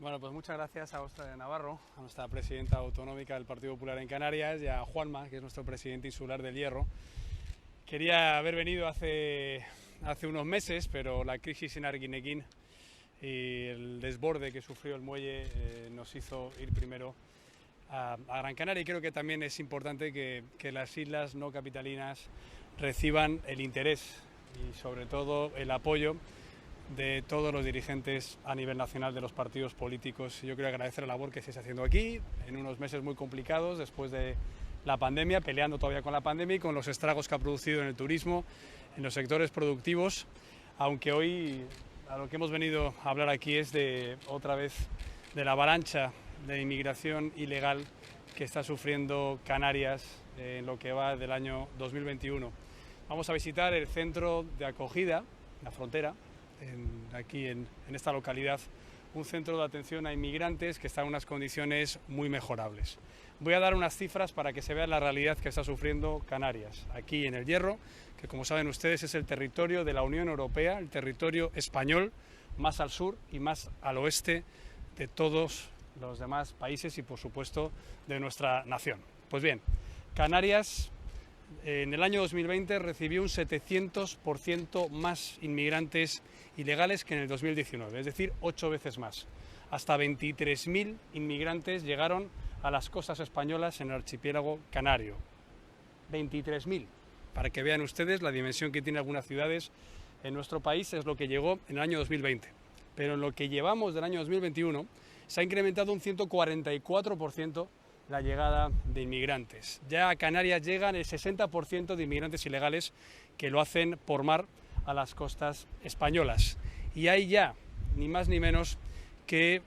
Bueno, pues muchas gracias a Ostra de Navarro, a nuestra presidenta autonómica del Partido Popular en Canarias, y a Juanma, que es nuestro presidente insular del Hierro. Quería haber venido hace unos meses, pero la crisis en Arguineguín y el desborde que sufrió el muelle nos hizo ir primero a Gran Canaria, y creo que también es importante que las islas no capitalinas reciban el interés y sobre todo el apoyo de todos los dirigentes a nivel nacional de los partidos políticos. Yo quiero agradecer la labor que se está haciendo aquí en unos meses muy complicados después de la pandemia, peleando todavía con la pandemia y con los estragos que ha producido en el turismo, en los sectores productivos, aunque hoy a lo que hemos venido a hablar aquí es otra vez de la avalancha de inmigración ilegal que está sufriendo Canarias en lo que va del año 2021. Vamos a visitar el centro de acogida, la frontera, aquí en esta localidad, un centro de atención a inmigrantes que está en unas condiciones muy mejorables. Voy a dar unas cifras para que se vea la realidad que está sufriendo Canarias, aquí en el Hierro, que como saben ustedes es el territorio de la Unión Europea, el territorio español más al sur y más al oeste de todos los demás países y por supuesto de nuestra nación. Pues bien, Canarias en el año 2020 recibió un 700% más inmigrantes ilegales que en el 2019, es decir, 8 veces más. Hasta 23.000 inmigrantes llegaron a las costas españolas en el archipiélago canario. 23.000, para que vean ustedes la dimensión que tienen algunas ciudades en nuestro país, es lo que llegó en el año 2020. Pero en lo que llevamos del año 2021 se ha incrementado un 144% la llegada de inmigrantes. Ya a Canarias llegan el 60% de inmigrantes ilegales que lo hacen por mar a las costas españolas. Y hay ya, ni más ni menos, que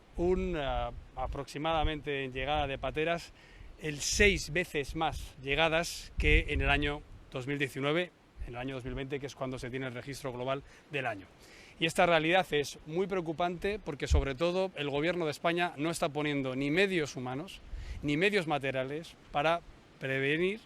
aproximadamente en llegada de pateras, el 6 veces más llegadas que en el año 2019, en el año 2020, que es cuando se tiene el registro global del año. Y esta realidad es muy preocupante porque sobre todo el Gobierno de España no está poniendo ni medios humanos ni medios materiales para prevenir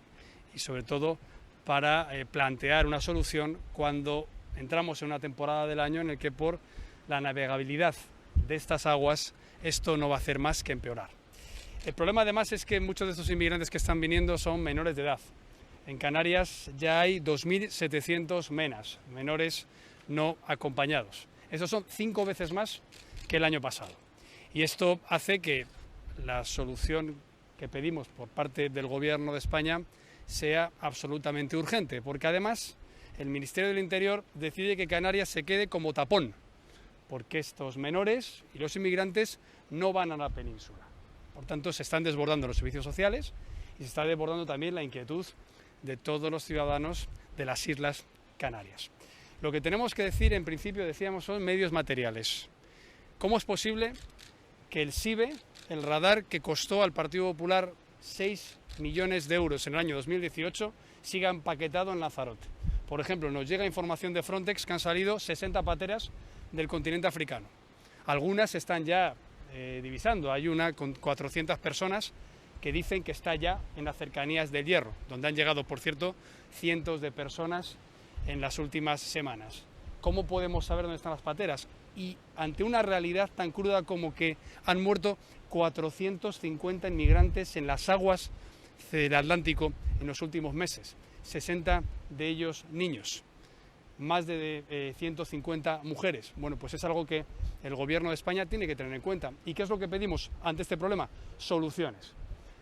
y sobre todo para plantear una solución cuando entramos en una temporada del año en el que por la navegabilidad de estas aguas esto no va a hacer más que empeorar. El problema además es que muchos de estos inmigrantes que están viniendo son menores de edad. En Canarias ya hay 2.700 MENAs, menores no acompañados. Esos son 5 veces más que el año pasado. Y esto hace que la solución que pedimos por parte del Gobierno de España sea absolutamente urgente, porque además el Ministerio del Interior decide que Canarias se quede como tapón, porque estos menores y los inmigrantes no van a la península. Por tanto, se están desbordando los servicios sociales y se está desbordando también la inquietud de todos los ciudadanos de las Islas Canarias. Lo que tenemos que decir, en principio, decíamos, son medios materiales. ¿Cómo es posible que el SIBE, el radar que costó al Partido Popular 6 millones de euros en el año 2018, siga empaquetado en Lanzarote? Por ejemplo, nos llega información de Frontex que han salido 60 pateras del continente africano. Algunas se están ya divisando. Hay una con 400 personas que dicen que está ya en las cercanías del Hierro, donde han llegado, por cierto, cientos de personas en las últimas semanas. ¿Cómo podemos saber dónde están las pateras? Y ante una realidad tan cruda como que han muerto 450 inmigrantes en las aguas del Atlántico en los últimos meses, 60 de ellos niños, más de 150 mujeres. Bueno, pues es algo que el Gobierno de España tiene que tener en cuenta. ¿Y qué es lo que pedimos ante este problema? Soluciones.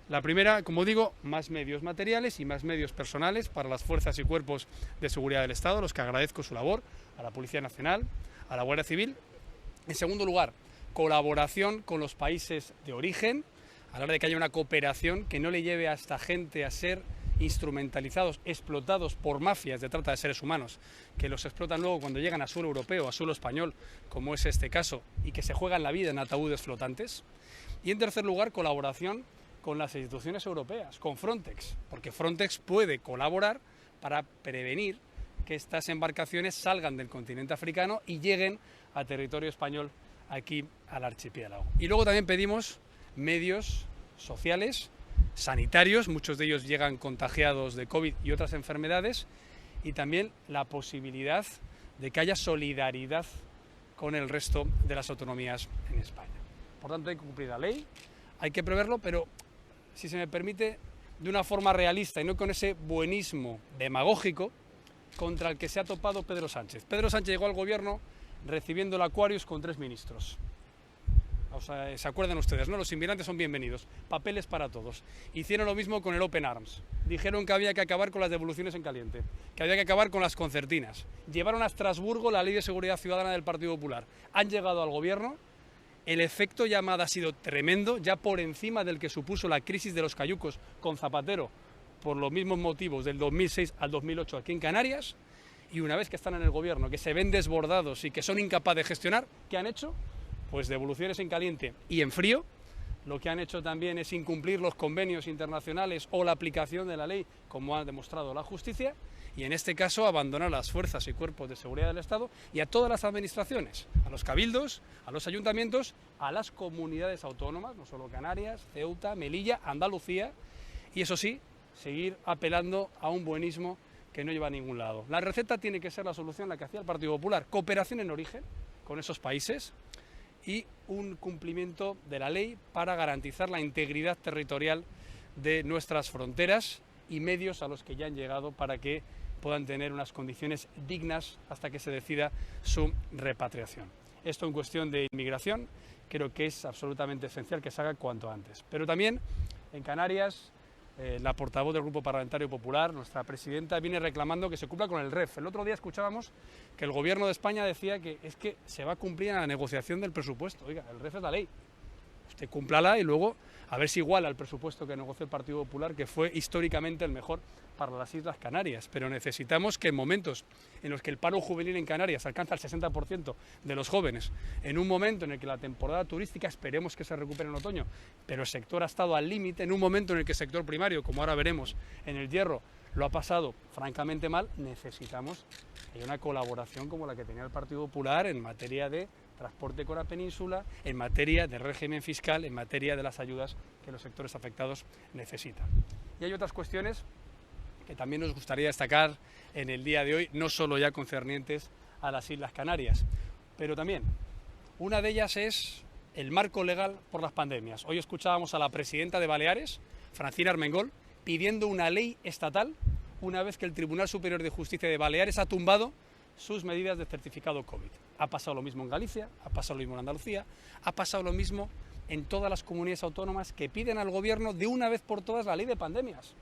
La primera, como digo, más medios materiales y más medios personales para las fuerzas y cuerpos de seguridad del Estado, los que agradezco su labor, a la Policía Nacional, a la Guardia Civil. En segundo lugar, colaboración con los países de origen, a la hora de que haya una cooperación que no le lleve a esta gente a ser instrumentalizados, explotados por mafias de trata de seres humanos, que los explotan luego cuando llegan a suelo europeo, a suelo español, como es este caso, y que se juegan la vida en ataúdes flotantes. Y en tercer lugar, colaboración con las instituciones europeas, con Frontex, porque Frontex puede colaborar para prevenir que estas embarcaciones salgan del continente africano y lleguen a territorio español aquí al archipiélago. Y luego también pedimos medios sociales, sanitarios, muchos de ellos llegan contagiados de COVID y otras enfermedades, y también la posibilidad de que haya solidaridad con el resto de las autonomías en España. Por tanto, hay que cumplir la ley, hay que preverlo, pero, si se me permite, de una forma realista y no con ese buenismo demagógico contra el que se ha topado Pedro Sánchez. Pedro Sánchez llegó al gobierno recibiendo el Aquarius con 3 ministros. O sea, se acuerdan ustedes, ¿no? Los inmigrantes son bienvenidos, papeles para todos. Hicieron lo mismo con el Open Arms. Dijeron que había que acabar con las devoluciones en caliente, que había que acabar con las concertinas. Llevaron a Estrasburgo la Ley de Seguridad Ciudadana del Partido Popular. Han llegado al gobierno, el efecto llamada ha sido tremendo, ya por encima del que supuso la crisis de los cayucos con Zapatero, por los mismos motivos del 2006 al 2008 aquí en Canarias, y una vez que están en el gobierno, que se ven desbordados y que son incapaces de gestionar, ¿qué han hecho? Pues devoluciones en caliente y en frío. Lo que han hecho también es incumplir los convenios internacionales o la aplicación de la ley, como ha demostrado la justicia, y en este caso abandonar a las fuerzas y cuerpos de seguridad del Estado y a todas las administraciones, a los cabildos, a los ayuntamientos, a las comunidades autónomas, no solo Canarias, Ceuta, Melilla, Andalucía, y eso sí, seguir apelando a un buenismo que no lleva a ningún lado. La receta tiene que ser la solución, la que hacía el Partido Popular: cooperación en origen con esos países y un cumplimiento de la ley para garantizar la integridad territorial de nuestras fronteras y medios a los que ya han llegado para que puedan tener unas condiciones dignas hasta que se decida su repatriación. Esto en cuestión de inmigración creo que es absolutamente esencial que se haga cuanto antes. Pero también en Canarias, la portavoz del Grupo Parlamentario Popular, nuestra presidenta, viene reclamando que se cumpla con el REF. El otro día escuchábamos que el Gobierno de España decía que es que se va a cumplir en la negociación del presupuesto. Oiga, el REF es la ley. Usted cúmplala y luego a ver si iguala el presupuesto que negoció el Partido Popular, que fue históricamente el mejor para las Islas Canarias. Pero necesitamos que en momentos en los que el paro juvenil en Canarias alcanza el 60% de los jóvenes, en un momento en el que la temporada turística esperemos que se recupere en otoño, pero el sector ha estado al límite, en un momento en el que el sector primario, como ahora veremos en el hierro, lo ha pasado francamente mal, necesitamos que haya una colaboración como la que tenía el Partido Popular en materia de transporte con la península, en materia de régimen fiscal, en materia de las ayudas que los sectores afectados necesitan. Y hay otras cuestiones que también nos gustaría destacar en el día de hoy, no solo ya concernientes a las Islas Canarias, pero también una de ellas es el marco legal por las pandemias. Hoy escuchábamos a la presidenta de Baleares, Francina Armengol, pidiendo una ley estatal una vez que el Tribunal Superior de Justicia de Baleares ha tumbado sus medidas de certificado COVID. Ha pasado lo mismo en Galicia, ha pasado lo mismo en Andalucía, ha pasado lo mismo en todas las comunidades autónomas que piden al gobierno de una vez por todas la ley de pandemias.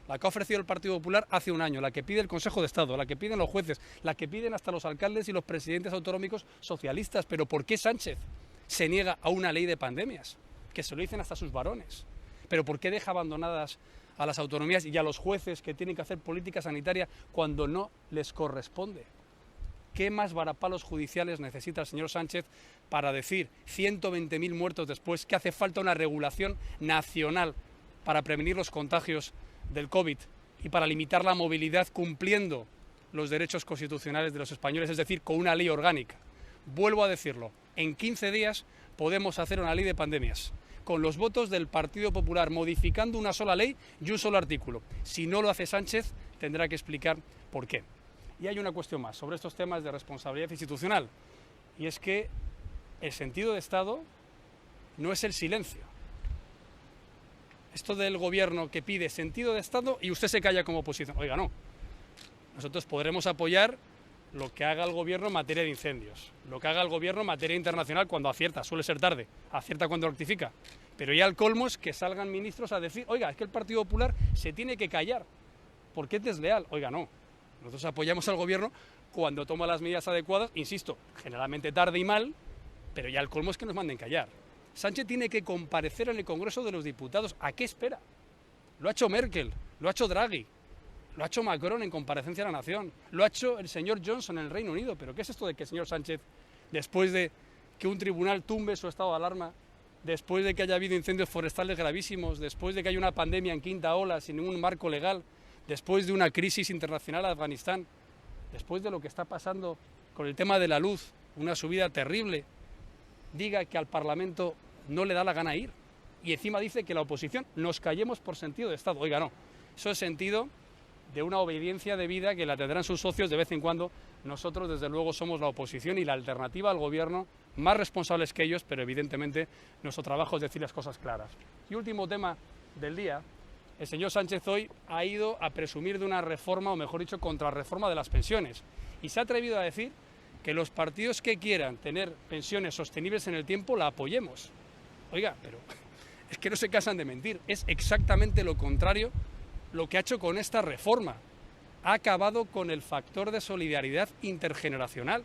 La que ha ofrecido el Partido Popular hace un año, la que pide el Consejo de Estado, la que piden los jueces, la que piden hasta los alcaldes y los presidentes autonómicos socialistas. Pero ¿por qué Sánchez se niega a una ley de pandemias? Que se lo dicen hasta sus varones. ¿Pero por qué deja abandonadas a las autonomías y a los jueces que tienen que hacer política sanitaria cuando no les corresponde? ¿Qué más varapalos judiciales necesita el señor Sánchez para decir 120.000 muertos después que hace falta una regulación nacional para prevenir los contagios del COVID y para limitar la movilidad cumpliendo los derechos constitucionales de los españoles, es decir, con una ley orgánica? Vuelvo a decirlo, en 15 días podemos hacer una ley de pandemias, con los votos del Partido Popular, modificando una sola ley y un solo artículo. Si no lo hace Sánchez, tendrá que explicar por qué. Y hay una cuestión más sobre estos temas de responsabilidad institucional, y es que el sentido de Estado no es el silencio. Esto del gobierno que pide sentido de Estado y usted se calla como oposición. Oiga, no. Nosotros podremos apoyar lo que haga el gobierno en materia de incendios, lo que haga el gobierno en materia internacional cuando acierta, suele ser tarde, acierta cuando rectifica. Pero ya el colmo es que salgan ministros a decir, oiga, es que el Partido Popular se tiene que callar, porque es desleal. Oiga, no. Nosotros apoyamos al gobierno cuando toma las medidas adecuadas, insisto, generalmente tarde y mal, pero ya el colmo es que nos manden callar. Sánchez tiene que comparecer en el Congreso de los Diputados. ¿A qué espera? Lo ha hecho Merkel, lo ha hecho Draghi, lo ha hecho Macron en comparecencia a la Nación, lo ha hecho el señor Johnson en el Reino Unido. ¿Pero qué es esto de que el señor Sánchez, después de que un tribunal tumbe su estado de alarma, después de que haya habido incendios forestales gravísimos, después de que haya una pandemia en quinta ola sin ningún marco legal, después de una crisis internacional en Afganistán, después de lo que está pasando con el tema de la luz, una subida terrible, diga que al Parlamento no le da la gana ir? Y encima dice que la oposición nos callemos por sentido de Estado. Oiga, no. Eso es sentido de una obediencia debida que la tendrán sus socios de vez en cuando. Nosotros, desde luego, somos la oposición y la alternativa al gobierno más responsables que ellos, pero evidentemente nuestro trabajo es decir las cosas claras. Y último tema del día, el señor Sánchez hoy ha ido a presumir de una reforma, o mejor dicho, contrarreforma de las pensiones, y se ha atrevido a decir que los partidos que quieran tener pensiones sostenibles en el tiempo la apoyemos. Oiga, pero es que no se cansan de mentir, es exactamente lo contrario lo que ha hecho con esta reforma. Ha acabado con el factor de solidaridad intergeneracional.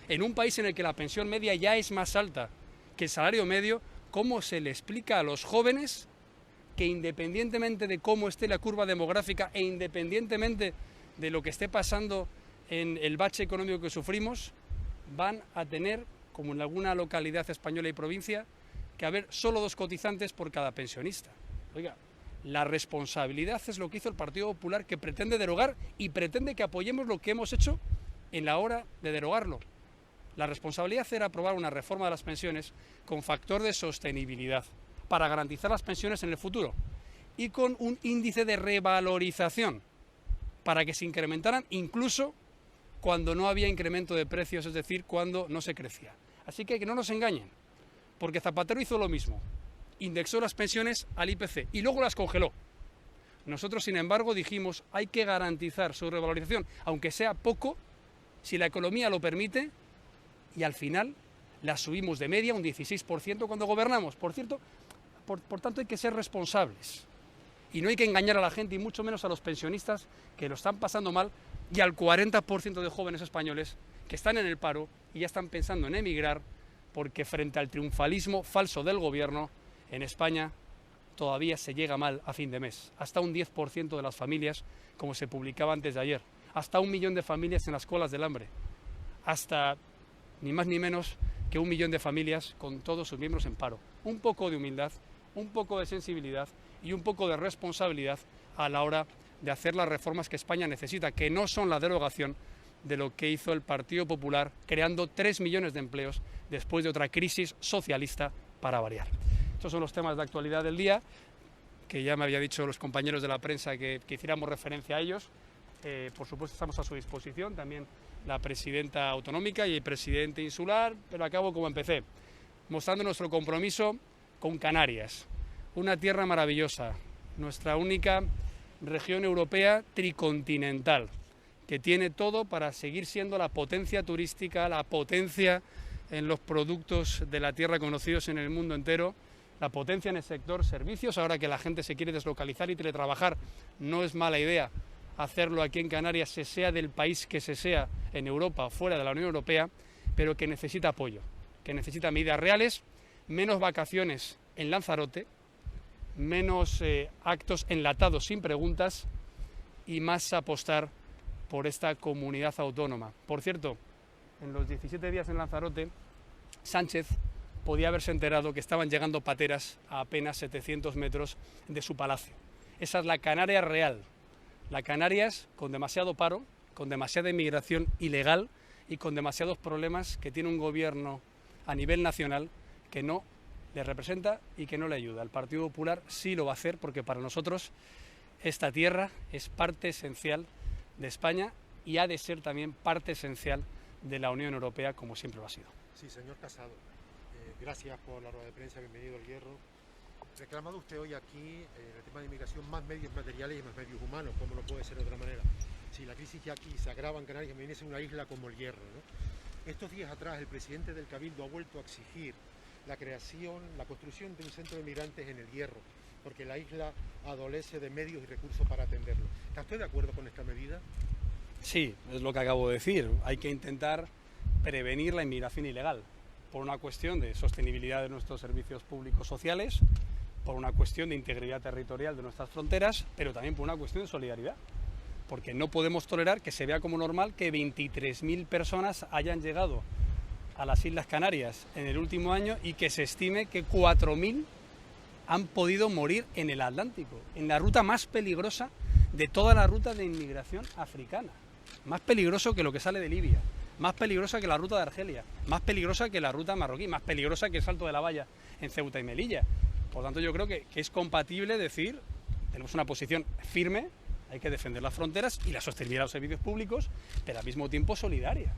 En un país en el que la pensión media ya es más alta que el salario medio, ¿cómo se le explica a los jóvenes que independientemente de cómo esté la curva demográfica e independientemente de lo que esté pasando en el bache económico que sufrimos, van a tener, como en alguna localidad española y provincia, que haber solo 2 cotizantes por cada pensionista? Oiga, la responsabilidad es lo que hizo el Partido Popular, que pretende derogar y pretende que apoyemos lo que hemos hecho en la hora de derogarlo. La responsabilidad era aprobar una reforma de las pensiones con factor de sostenibilidad para garantizar las pensiones en el futuro y con un índice de revalorización para que se incrementaran incluso cuando no había incremento de precios, es decir, cuando no se crecía. Así que no nos engañen, porque Zapatero hizo lo mismo. Indexó las pensiones al IPC y luego las congeló. Nosotros, sin embargo, dijimos hay que garantizar su revalorización, aunque sea poco, si la economía lo permite, y al final las subimos de media un 16% cuando gobernamos. Por cierto, por tanto hay que ser responsables y no hay que engañar a la gente, y mucho menos a los pensionistas que lo están pasando mal, y al 40% de jóvenes españoles que están en el paro y ya están pensando en emigrar, porque frente al triunfalismo falso del gobierno, en España todavía se llega mal a fin de mes. Hasta un 10% de las familias, como se publicaba antes de ayer. Hasta 1 millón de familias en las colas del hambre. Hasta ni más ni menos que 1 millón de familias con todos sus miembros en paro. Un poco de humildad, un poco de sensibilidad y un poco de responsabilidad a la hora de hacer las reformas que España necesita, que no son la derogación de lo que hizo el Partido Popular, creando 3 millones de empleos después de otra crisis socialista para variar. Estos son los temas de actualidad del día, que ya me había dicho los compañeros de la prensa que hiciéramos referencia a ellos. Por supuesto estamos a su disposición, también la presidenta autonómica y el presidente insular, pero acabo como empecé, mostrando nuestro compromiso con Canarias, una tierra maravillosa, nuestra única región europea tricontinental, que tiene todo para seguir siendo la potencia turística, la potencia en los productos de la tierra conocidos en el mundo entero, la potencia en el sector servicios. Ahora que la gente se quiere deslocalizar y teletrabajar, no es mala idea hacerlo aquí en Canarias, se sea del país que se sea, en Europa o fuera de la Unión Europea, pero que necesita apoyo, que necesita medidas reales, menos vacaciones en Lanzarote, menos actos enlatados sin preguntas y más apostar por esta comunidad autónoma. Por cierto, en los 17 días en Lanzarote, Sánchez podía haberse enterado que estaban llegando pateras a apenas 700 metros de su palacio. Esa es la Canarias real, la Canarias con demasiado paro, con demasiada inmigración ilegal y con demasiados problemas que tiene un gobierno a nivel nacional que no le representa y que no le ayuda. El Partido Popular sí lo va a hacer, porque para nosotros esta tierra es parte esencial de España y ha de ser también parte esencial de la Unión Europea, como siempre lo ha sido. Sí, señor Casado, gracias por la rueda de prensa, bienvenido al Hierro. Reclamado usted hoy aquí en el tema de inmigración más medios materiales y más medios humanos, como no puede ser de otra manera. Si la crisis ya aquí se agrava en Canarias, imagínese una isla como el Hierro, ¿no? Estos días atrás el presidente del Cabildo ha vuelto a exigir la construcción de un centro de migrantes en el Hierro, porque la isla adolece de medios y recursos para atenderlo. ¿Está usted de acuerdo con esta medida? Sí, es lo que acabo de decir. Hay que intentar prevenir la inmigración ilegal, por una cuestión de sostenibilidad de nuestros servicios públicos sociales, por una cuestión de integridad territorial de nuestras fronteras, pero también por una cuestión de solidaridad, porque no podemos tolerar que se vea como normal que 23.000 personas hayan llegado a las Islas Canarias en el último año y que se estime que 4.000 han podido morir en el Atlántico, en la ruta más peligrosa de toda la ruta de inmigración africana, más peligroso que lo que sale de Libia, más peligrosa que la ruta de Argelia, más peligrosa que la ruta marroquí, más peligrosa que el Salto de la Valla en Ceuta y Melilla. Por tanto, yo creo que es compatible decir, tenemos una posición firme, hay que defender las fronteras y la sostenibilidad de los servicios públicos, pero al mismo tiempo solidaria.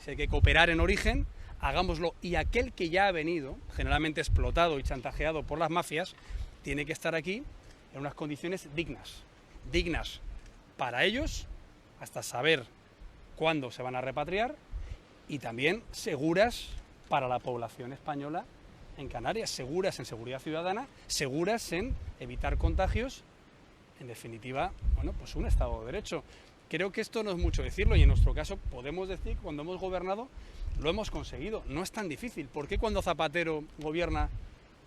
Si hay que cooperar en origen, hagámoslo, y aquel que ya ha venido, generalmente explotado y chantajeado por las mafias, tiene que estar aquí en unas condiciones dignas para ellos, hasta saber cuándo se van a repatriar, y también seguras para la población española en Canarias, seguras en seguridad ciudadana, seguras en evitar contagios, en definitiva, bueno, pues un Estado de Derecho. Creo que esto no es mucho decirlo, y en nuestro caso podemos decir que cuando hemos gobernado lo hemos conseguido. No es tan difícil. ¿Por qué cuando Zapatero gobierna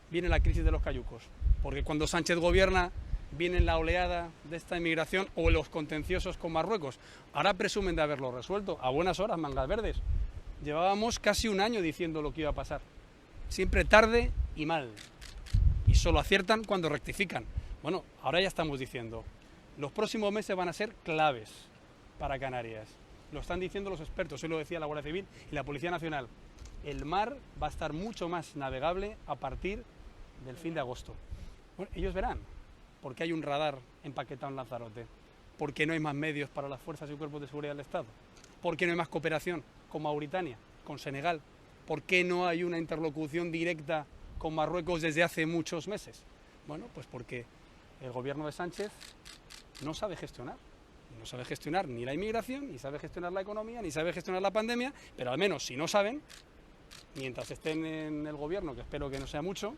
viene la crisis de los cayucos? Porque cuando Sánchez gobierna viene la oleada de esta inmigración o los contenciosos con Marruecos. Ahora presumen de haberlo resuelto. A buenas horas, mangas verdes. Llevábamos casi un año diciendo lo que iba a pasar. Siempre tarde y mal. Y solo aciertan cuando rectifican. Bueno, ahora ya estamos diciendo, los próximos meses van a ser claves para Canarias. Lo están diciendo los expertos, hoy lo decía la Guardia Civil y la Policía Nacional. El mar va a estar mucho más navegable a partir del fin de agosto. Bueno, ellos verán, porque hay un radar empaquetado en Lanzarote, porque no hay más medios para las fuerzas y cuerpos de seguridad del Estado, porque no hay más cooperación con Mauritania, con Senegal, porque no hay una interlocución directa con Marruecos desde hace muchos meses. Bueno, pues porque el gobierno de Sánchez no sabe gestionar. No sabe gestionar ni la inmigración, ni sabe gestionar la economía, ni sabe gestionar la pandemia, pero al menos si no saben, mientras estén en el gobierno, que espero que no sea mucho,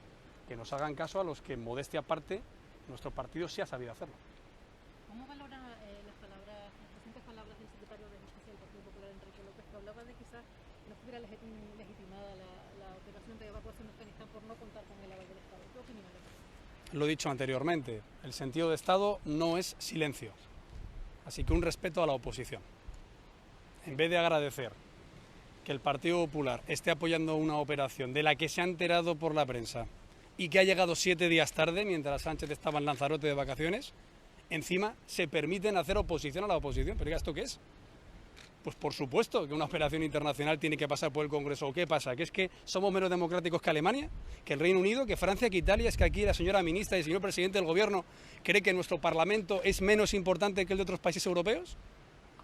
que nos hagan caso a los que, modestia aparte, nuestro partido sí ha sabido hacerlo. ¿Cómo valora las recientes palabras del secretario de Justicia del Partido Popular, Enrique López, que hablaba de quizás no estuviera legitimada la operación de evacuación de Afganistán por no contar con el aval del Estado? ¿Qué opinión le merece? Lo he dicho anteriormente, el sentido de Estado no es silencio. Así que un respeto a la oposición. En vez de agradecer que el Partido Popular esté apoyando una operación de la que se ha enterado por la prensa y que ha llegado 7 días tarde mientras Sánchez estaba en Lanzarote de vacaciones, encima se permiten hacer oposición a la oposición. ¿Pero esto qué es? Pues por supuesto que una operación internacional tiene que pasar por el Congreso. ¿Qué pasa? ¿Que es que somos menos democráticos que Alemania? ¿Que el Reino Unido? ¿Que Francia? ¿Que Italia? ¿Es que aquí la señora ministra y el señor presidente del gobierno cree que nuestro Parlamento es menos importante que el de otros países europeos?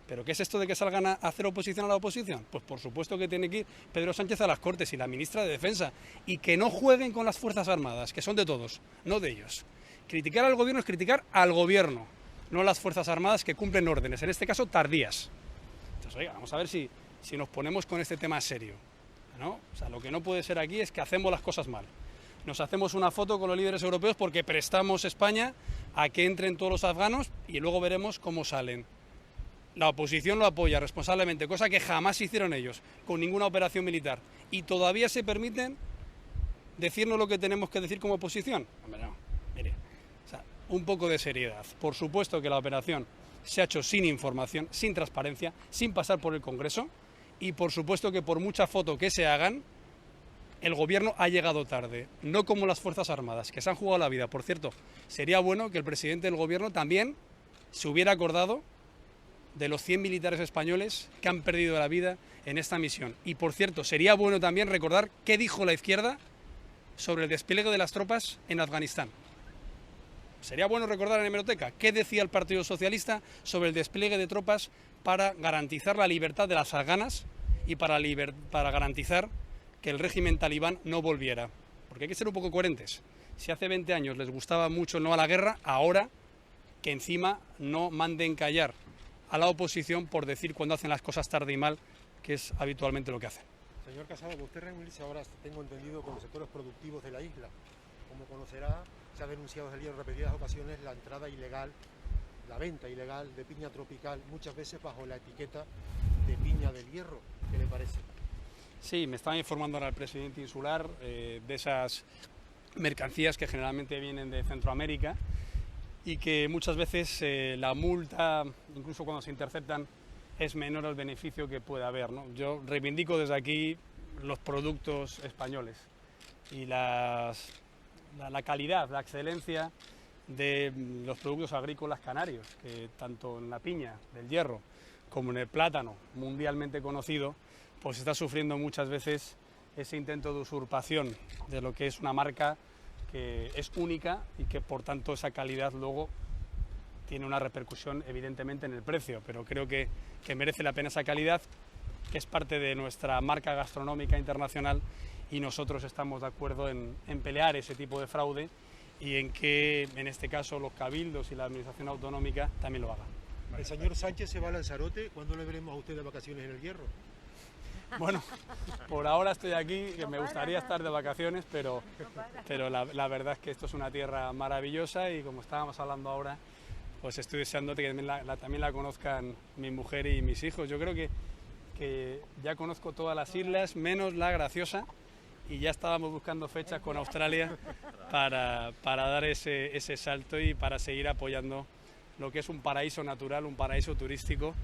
¿Pero qué es esto de que salgan a hacer oposición a la oposición? Pues por supuesto que tiene que ir Pedro Sánchez a las Cortes y la ministra de Defensa. Y que no jueguen con las Fuerzas Armadas, que son de todos, no de ellos. Criticar al gobierno es criticar al gobierno, no a las Fuerzas Armadas que cumplen órdenes, en este caso tardías. Entonces, oiga, vamos a ver si nos ponemos con este tema serio, ¿no? O sea, lo que no puede ser aquí es que hacemos las cosas mal. Nos hacemos una foto con los líderes europeos porque prestamos España a que entren todos los afganos y luego veremos cómo salen. La oposición lo apoya responsablemente, cosa que jamás hicieron ellos, con ninguna operación militar. Y todavía se permiten decirnos lo que tenemos que decir como oposición. Hombre, no, mire, o sea, un poco de seriedad. Por supuesto que la operación se ha hecho sin información, sin transparencia, sin pasar por el Congreso, y por supuesto que por mucha foto que se hagan, el gobierno ha llegado tarde, no como las Fuerzas Armadas, que se han jugado la vida. Por cierto, sería bueno que el presidente del gobierno también se hubiera acordado de los 100 militares españoles que han perdido la vida en esta misión. Y por cierto, sería bueno también recordar qué dijo la izquierda sobre el despliegue de las tropas en Afganistán. Sería bueno recordar en hemeroteca qué decía el Partido Socialista sobre el despliegue de tropas para garantizar la libertad de las afganas y para garantizar que el régimen talibán no volviera. Porque hay que ser un poco coherentes. Si hace 20 años les gustaba mucho el no a la guerra, ahora que encima no manden callar a la oposición por decir cuando hacen las cosas tarde y mal, que es habitualmente lo que hacen. Señor Casado, usted reunirse ahora, tengo entendido, con los sectores productivos de la isla. Como conocerá, se ha denunciado desde en repetidas ocasiones la entrada ilegal, la venta ilegal de piña tropical, muchas veces bajo la etiqueta de piña del Hierro. ¿Qué le parece? Sí, me estaba informando ahora el presidente insular de esas mercancías que generalmente vienen de Centroamérica y que muchas veces la multa, incluso cuando se interceptan, es menor al beneficio que puede haber, ¿no? Yo reivindico desde aquí los productos españoles y la calidad, la excelencia de los productos agrícolas canarios, que tanto en la piña del Hierro como en el plátano mundialmente conocido, pues está sufriendo muchas veces ese intento de usurpación de lo que es una marca que es única y que por tanto esa calidad luego tiene una repercusión evidentemente en el precio, pero creo que merece la pena esa calidad que es parte de nuestra marca gastronómica internacional, y nosotros estamos de acuerdo en pelear ese tipo de fraude y en que, en este caso, los cabildos y la administración autonómica también lo hagan. El señor Sánchez se va a Lanzarote. ¿Cuándo le veremos a usted de vacaciones en el Hierro? Bueno, por ahora estoy aquí, que me gustaría estar de vacaciones, pero la verdad es que esto es una tierra maravillosa y, como estábamos hablando ahora, pues estoy deseando que también la conozcan mi mujer y mis hijos. Yo creo que ya conozco todas las islas, menos La Graciosa, y ya estábamos buscando fechas con Australia para dar ese salto y para seguir apoyando lo que es un paraíso natural, un paraíso turístico,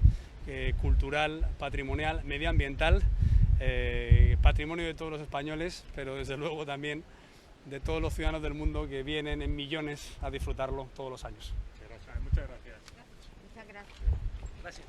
cultural, patrimonial, medioambiental, patrimonio de todos los españoles, pero desde luego también de todos los ciudadanos del mundo que vienen en millones a disfrutarlo todos los años. Muchas gracias. Muchas gracias. Gracias.